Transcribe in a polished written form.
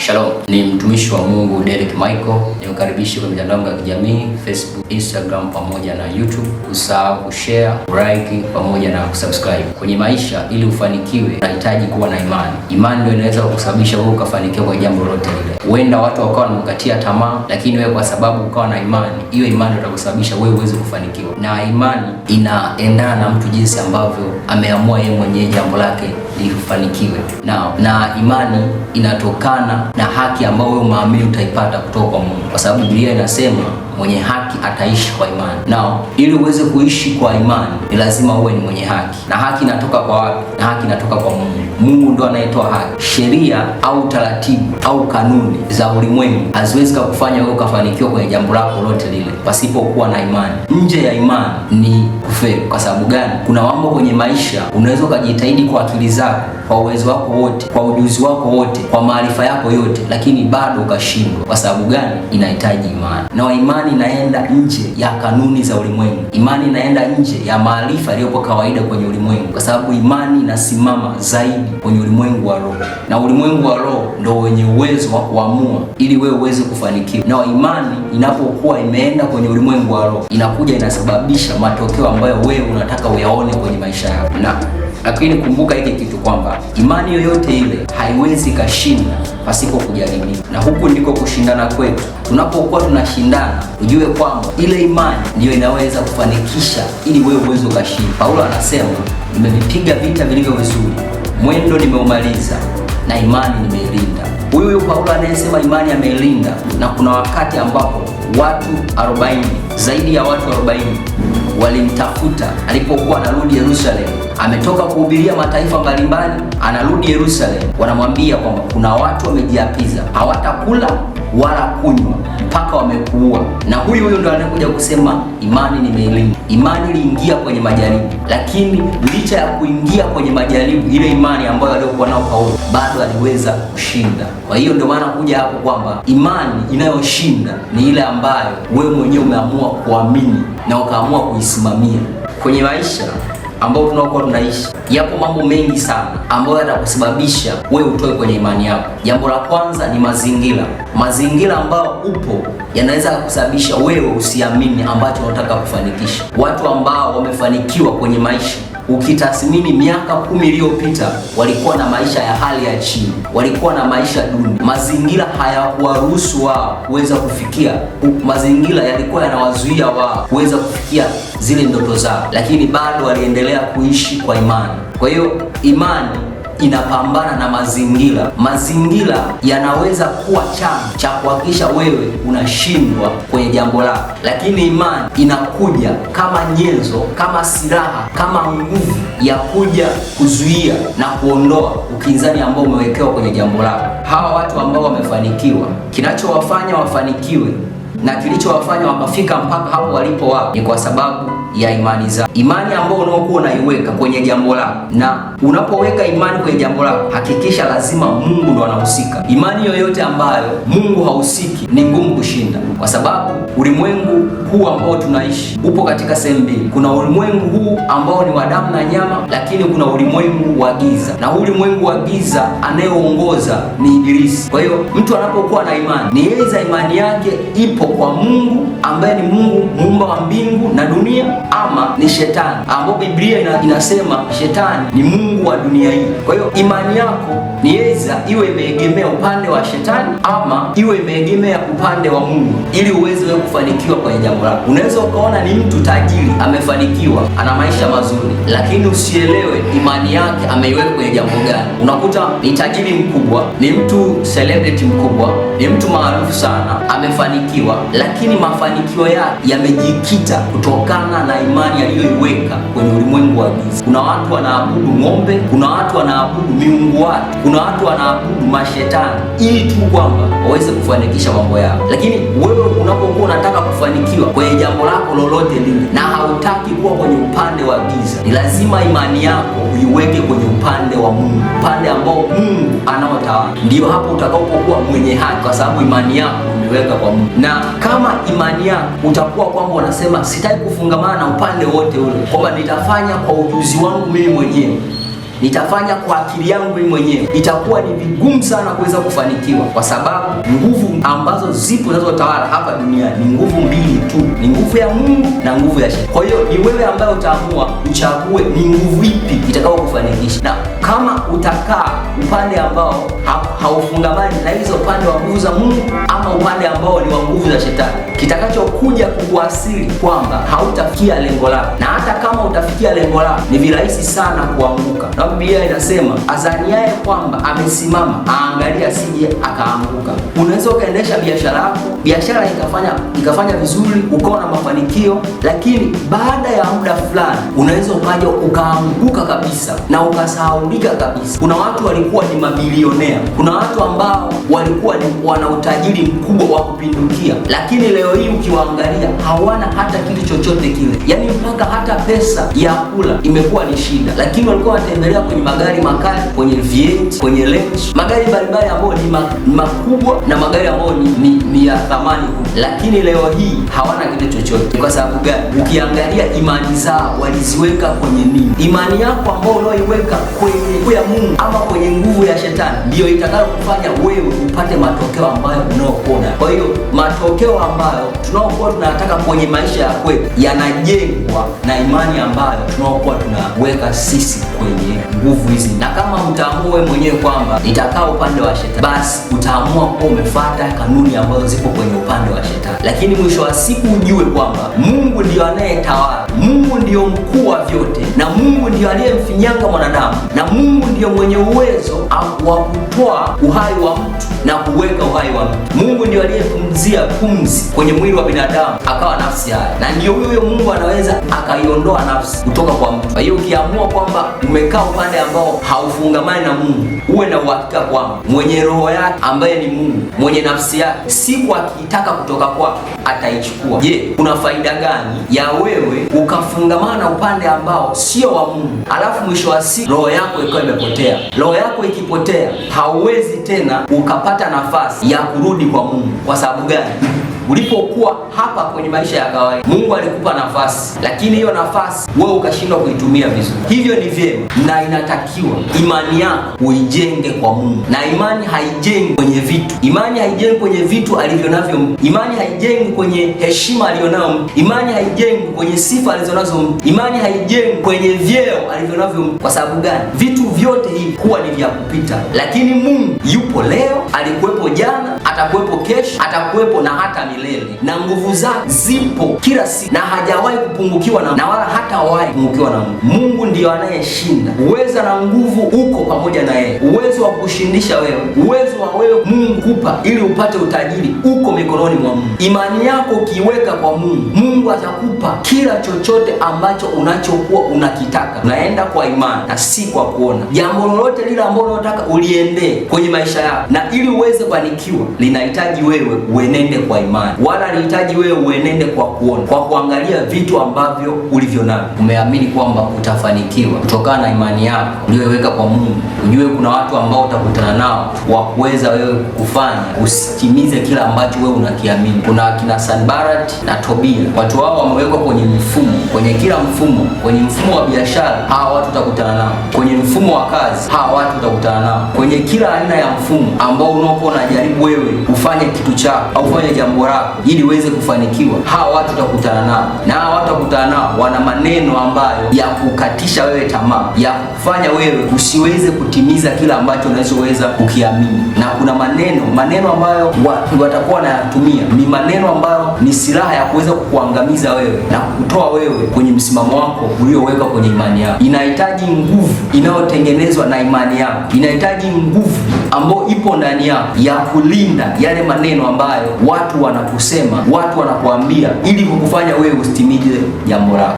Shalom, ni mtumishi wa Mungu Derek Michael. Niwakaribisha kwa mitandao ya kijamii Facebook, Instagram pamoja na YouTube. Usahau kushare, like pamoja na kusubscribe. Kwenye maisha ili ufanikiwe unahitaji kuwa na imani. Imani ndio inaweza kukusababisha wewe ukafanikiwa kwa jambo lolote lile. Huenda watu wakawa wanamkatia tamaa, lakini wewe kwa sababu ukawa na imani, hiyo imani ndio itakusababisha wewe uweze kufanikiwa. Na imani inaendana na mtu jinsi ambavyo ameamua yeye mwenyewe jambo lake lifanikiwe. Na imani inatokana na haki ambayo wewe umeamini utaipata kutoka kwa Mungu, kwa sababu Biblia inasema mwenye haki ataishi kwa imani. Ili uweze kuishi kwa imani ni lazima uwe ni mwenye haki. Na haki inatoka kwa wapi? Na haki inatoka kwa Mungu. Mungu ndo anayetoa haki. Sheria au taratibu au kanuni za ulimwengu haziwezi kukufanya wewe ukafanikiwa kwenye jambo lako lote lile pasipokuwa na imani. Nje ya imani ni kufeli. Kwa sababu gani? Kuna mambo kwenye maisha unaweza ukajitahidi kwa akili zako, kwa uwezo wako wote, kwa ujuzi wako wote, kwa maarifa yako yote, lakini bado ukashindwa. Kwa sababu gani? Inahitaji imani. Na imani inaenda nje ya kanuni za ulimwengu. Imani inaenda nje ya maarifa yaliyopo kawaida kwenye ulimwengu, kwa sababu imani inasimama zaidi kwenye ulimwengu wa roho, na ulimwengu wa roho ndio wenye uwezo wa kuamua ili wewe uweze kufanikiwa. Na imani inapokuwa imeenda kwenye ulimwengu wa roho, inakuja inasababisha matokeo ambayo wewe unataka uyaone kwenye maisha yako. Lakini kumbuka hiki kitu kwamba imani yoyote ile haiwezi kashinda pasipo kujaribiwa, na huku ndiko kushindana kwetu. Tunapokuwa tunashindana, ujue kwamba ile imani ndiyo inaweza kufanikisha ili wewe uweze ukashinda. Paulo anasema, nimevipiga vita vilivyo vizuri, mwendo nimeumaliza, na imani nimeilinda. Huyu Paulo anayesema imani ameilinda, na kuna wakati ambapo watu 40, zaidi ya watu 40 walimtafuta alipokuwa anarudi Yerusalemu. Ametoka kuhubiria mataifa mbalimbali, anarudi Yerusalemu. Wanamwambia kwamba kuna watu wamejiapiza, hawatakula wala kunywa mpaka wamekuua. Na huyu ndo anakuja kusema imani nimeilinda. Imani iliingia kwenye majaribu, lakini licha ya kuingia kwenye majaribu, ile imani ambayo alikuwa nao Paulo bado aliweza kushinda. Kwa hiyo ndio maana kuja hapo kwamba imani inayoshinda ni ile ambayo wewe mwenyewe umeamua kuamini na ukaamua kuisimamia. Kwenye maisha ambao tunaokuwa tunaishi, yapo mambo mengi sana ambayo yatakusababisha wewe utoe kwenye imani yako. Jambo la kwanza ni mazingira. Mazingira ambayo upo yanaweza kusababisha wewe usiamini ambacho unataka kufanikisha. Watu ambao wamefanikiwa kwenye maisha, ukitathmini miaka 10 iliyopita, walikuwa na maisha ya hali ya chini, walikuwa na maisha duni. Mazingira hayakuwaruhusu wao kuweza kufikia, mazingira yalikuwa yanawazuia wao kuweza kufikia zile ndoto zao, lakini bado waliendelea kuishi kwa imani. Kwa hiyo imani inapambana na mazingira. Mazingira yanaweza kuwa chanzo cha kuhakikisha wewe unashindwa kwenye jambo lako, lakini imani inakuja kama nyenzo, kama silaha, kama nguvu ya kuja kuzuia na kuondoa ukinzani ambao umewekewa kwenye jambo lako. Hawa watu ambao wamefanikiwa, kinachowafanya wafanikiwe na kilichowafanya wakafika mpaka hapo walipo wao ni kwa sababu ya imani zao. Imani ambayo unaokuwa unaiweka kwenye jambo lako, na unapoweka imani kwenye jambo lako, hakikisha lazima Mungu ndo anahusika. Imani yoyote ambayo Mungu hahusiki ni ngumu kushinda, kwa sababu ulimwengu huu ambao tunaishi upo katika sehemu mbili. Kuna ulimwengu huu ambao ni wa damu na nyama, lakini kuna ulimwengu wa giza, na ulimwengu wa giza anayeongoza ni Ibilisi. Kwa hiyo mtu anapokuwa na imani, ni yeye imani yake ipo kwa Mungu ambaye ni Mungu muumba wa mbingu na dunia, ama ni shetani ambao Biblia inasema shetani ni mungu wa dunia hii. Kwa hiyo imani yako ni yeza iwe imeegemea upande wa shetani ama iwe imeegemea upande wa Mungu, ili uweze wewe kufanikiwa kwenye jambo lako. Unaweza ukaona ni mtu tajiri, amefanikiwa, ana maisha mazuri, lakini usielewe imani yake ameiweka kwenye jambo gani. Unakuta ni tajiri mkubwa, ni mtu celebrity mkubwa, ni mtu maarufu sana, amefanikiwa, lakini mafanikio yake yamejikita kutokana na imani aliyoiweka kwenye ulimwengu wa giza. Kuna watu wanaabudu ng'ombe, kuna watu wanaabudu miungu watu, kuna watu wanaabudu mashetani ili tu kwamba waweze kufanikisha mambo yao. Lakini wewe unapokuwa unataka kufanikiwa kwenye jambo lako lolote lile na hautaki kuwa kwenye upande wa giza, ni lazima imani yako uiweke kwenye upande wa Mungu, upande ambao Mungu anaotawala. Ndio hapo utakapokuwa mwenye haki, kwa sababu imani yako umeweka kwa Mungu. Na kama imani yako utakuwa kwamba unasema sitaki kufungamana na upande wote ule, kwamba nitafanya kwa ujuzi wangu mimi mwenyewe, nitafanya kwa akili yangu mimi mwenyewe, itakuwa ni vigumu sana kuweza kufanikiwa, kwa sababu nguvu ambazo zipo zinazotawala hapa duniani ni nguvu mbili tu, ni nguvu ya Mungu na nguvu ya Shetani. Kwa hiyo ni wewe ambaye utaamua uchague ni nguvu ipi itakao kufanikisha, na kama utakaa upande ambao haufungamani na hizo upande wa nguvu za Mungu ama upande ambao ni wa nguvu za Shetani, kitakachokuja kukuasili kwamba hautafikia lengo lako, na hata kama utafikia lengo lako ni virahisi sana kuanguka. Na Biblia inasema azaniaye kwamba amesimama aangalie asije akaanguka. Unaweza ukaendesha biashara yako, biashara ikafanya vizuri, ukawa na mafanikio, lakini baada ya muda fulani unaweza ukaja ukaanguka kabisa na ukasahaulika kabisa. Kuna watu walikuwa ni mabilionea, kuna watu ambao walikuwa wana utajiri mkubwa wa kupindukia, lakini leo hii ukiwaangalia hawana hata kitu chochote kile, yaani mpaka hata pesa ya kula imekuwa ni shida. Lakini walikuwa wanatembelea kwenye magari makali, kwenye V8, kwenye Range, magari mbalimbali ambayo ni makubwa na magari ambayo ni ya thamani kubwa, lakini leo hii hawana kitu chochote. Kwa sababu gani? Ukiangalia imani zao waliziweka kwenye nini? Imani yako ambayo unaoiweka kwenye nguvu ya Mungu ama kwenye nguvu ya Shetani ndio itakayo kufanya wewe upate matokeo ambayo unaokuona. Kwa hiyo matokeo ambayo tunaokuwa tunataka kwenye maisha ya kwetu yanajengwa na imani ambayo tunaokuwa tunaweka sisi kwenye nguvu hizi. Na kama utaamua wewe mwenyewe kwamba nitakaa upande wa Shetani, basi utaamua kuwa umefuata kanuni ambazo zipo kwenye upande wa Shetani. Lakini mwisho wa siku ujue kwamba Mungu ndio anayetawala, Mungu ndio mkuu wa vyote, na Mungu ndio aliyemfinyanga mwanadamu, na Mungu ndio mwenye uwezo wa kutoa uhai wa mtu na kuweka uhai wa mtu. Mungu ndio aliyepumzia pumzi kwenye mwili wa binadamu akawa nafsi hai, na ndio huyo Mungu anaweza akaiondoa nafsi kutoka kwa mtu. Kwa hiyo ukiamua kwamba umekaa upande ambao haufungamani na Mungu, uwe na uhakika kwamba mwenye roho yake ambaye ni Mungu, mwenye nafsi yake, siku akitaka kutoka kwako ataichukua. Je, kuna faida gani ya wewe ukafungamana na upande ambao sio wa Mungu, alafu mwisho wa siku roho yako ikawa imepotea? Roho yako ikipotea, hauwezi tena ukapata nafasi ya kurudi kwa Mungu. Kwa sababu gani? Ulipokuwa hapa kwenye maisha ya kawaida, Mungu alikupa nafasi, lakini hiyo nafasi wewe ukashindwa kuitumia vizuri. Hivyo ni vyema na inatakiwa imani yako uijenge kwa Mungu, na imani haijengi kwenye vitu. Imani haijengi kwenye vitu alivyonavyo mtu. Imani haijengi kwenye heshima alionayo mtu. Imani haijengi kwenye sifa alizonazo mtu. Imani haijengi kwenye vyeo alivyonavyo mtu. Kwa sababu gani? Vitu vyote hivi huwa ni vya kupita, lakini Mungu yupo leo, alikuwepo jana, atakuwepo kesho, atakuwepo na hata milele, na nguvu zake zipo kila siku na hajawahi kupungukiwa na wala hatawahi kupungukiwa na Mungu. Mungu ndiyo anayeshinda. Uwezo na nguvu uko pamoja na yeye. Uwezo wa kushindisha wewe, uwezo wa wewe Mungu kupa ili upate utajiri uko mikononi mwa Mungu. Imani yako ukiweka kwa Mungu, Mungu atakupa kila chochote ambacho unachokuwa unakitaka. Unaenda kwa imani na si kwa kuona. Jambo lolote lile ambalo unataka uliendee kwenye maisha yako, na ili uweze kufanikiwa linahitaji wewe uenende kwa imani, wala linahitaji wewe uenende kwa kuona, kwa kuangalia vitu ambavyo ulivyo navyo. Umeamini kwamba utafanikiwa kutokana na imani yako uliyoweka kwa Mungu. Ujue kuna watu ambao utakutana nao wa kuweza wewe kufanya usitimize kila ambacho wewe unakiamini. Kuna akina Sanbarat na Tobia. Watu hao wamewekwa kwenye mifumo, kwenye kila mfumo. Kwenye mfumo wa biashara hawa watu utakutana nao, kwenye mfumo wa kazi hawa watu utakutana nao, kwenye kila aina ya mfumo ambao unaokuwa unajaribu wewe ufanye kitu chako au ufanye jambo lako ili uweze kufanikiwa, hawa watu utakutana nao. Na hawa watu utakutana nao wana maneno ambayo ya kukatisha wewe tamaa, ya kufanya wewe usiweze kutimiza kila ambacho unachoweza kukiamini. Na kuna maneno ambayo watakuwa wanayatumia, ni maneno ambayo ni silaha ya kuweza kukuangamiza wewe na kukutoa wewe kwenye msimamo wako ulioweka kwenye imani yako. Inahitaji nguvu inayotengenezwa na imani yako, inahitaji nguvu ambayo ipo ndani yako ya kulinda yale maneno ambayo watu wanakusema, watu wanakuambia ili kukufanya wewe usitimize jambo lako.